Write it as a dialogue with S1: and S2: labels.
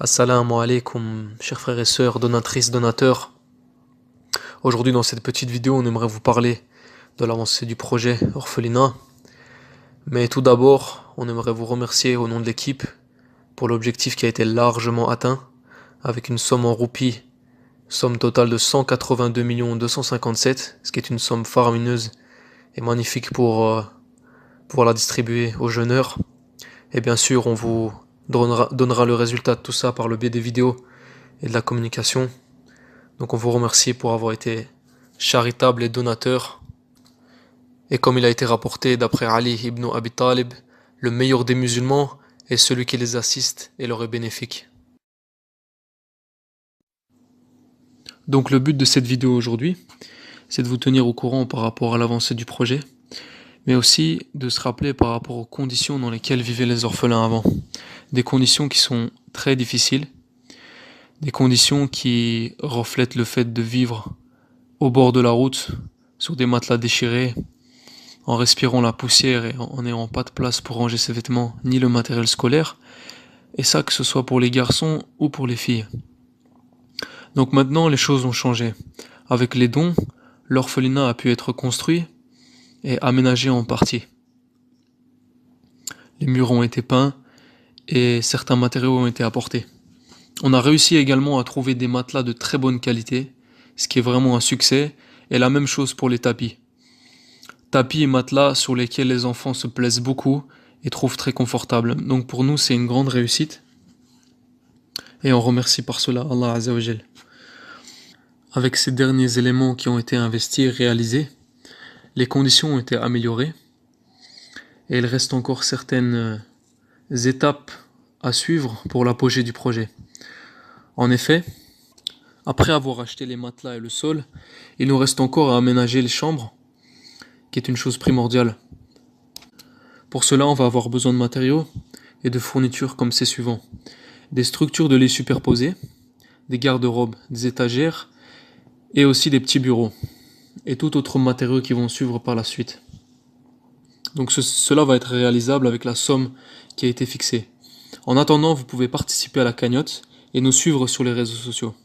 S1: Assalamu alaikum, chers frères et sœurs, donatrices, donateurs. Aujourd'hui, dans cette petite vidéo, on aimerait vous parler de l'avancée du projet Orphelinat. Mais tout d'abord, on aimerait vous remercier au nom de l'équipe pour l'objectif qui a été largement atteint, avec une somme en roupies, somme totale de 182 257, ce qui est une somme faramineuse et magnifique pour pouvoir la distribuer aux jeûneurs. Et bien sûr, on vous donnera le résultat de tout ça par le biais des vidéos et de la communication. Donc on vous remercie pour avoir été charitable et donateur. Et comme il a été rapporté d'après Ali ibn Abi Talib, le meilleur des musulmans est celui qui les assiste et leur est bénéfique. Donc le but de cette vidéo aujourd'hui, c'est de vous tenir au courant par rapport à l'avancée du projet, mais aussi de se rappeler par rapport aux conditions dans lesquelles vivaient les orphelins avant. Des conditions qui sont très difficiles, des conditions qui reflètent le fait de vivre au bord de la route, sur des matelas déchirés, en respirant la poussière et en n'ayant pas de place pour ranger ses vêtements ni le matériel scolaire, et ça que ce soit pour les garçons ou pour les filles. Donc maintenant les choses ont changé. Avec les dons, l'orphelinat a pu être construit et aménagé en partie. Les murs ont été peints et certains matériaux ont été apportés. On a réussi également à trouver des matelas de très bonne qualité, ce qui est vraiment un succès, et la même chose pour les tapis. Tapis et matelas sur lesquels les enfants se plaisent beaucoup et trouvent très confortables. Donc pour nous, c'est une grande réussite. Et on remercie par cela Allah Azza wa Jal. Avec ces derniers éléments qui ont été investis et réalisés, les conditions ont été améliorées. Et il reste encore certaines étapes à suivre pour l'apogée du projet. En effet, après avoir acheté les matelas et le sol, il nous reste encore à aménager les chambres, qui est une chose primordiale. Pour cela, on va avoir besoin de matériaux et de fournitures comme c'est suivant. Des structures de lit superposées, des garde-robes, des étagères et aussi des petits bureaux et tout autre matériau qui vont suivre par la suite. Donc cela va être réalisable avec la somme qui a été fixée. En attendant, vous pouvez participer à la cagnotte et nous suivre sur les réseaux sociaux.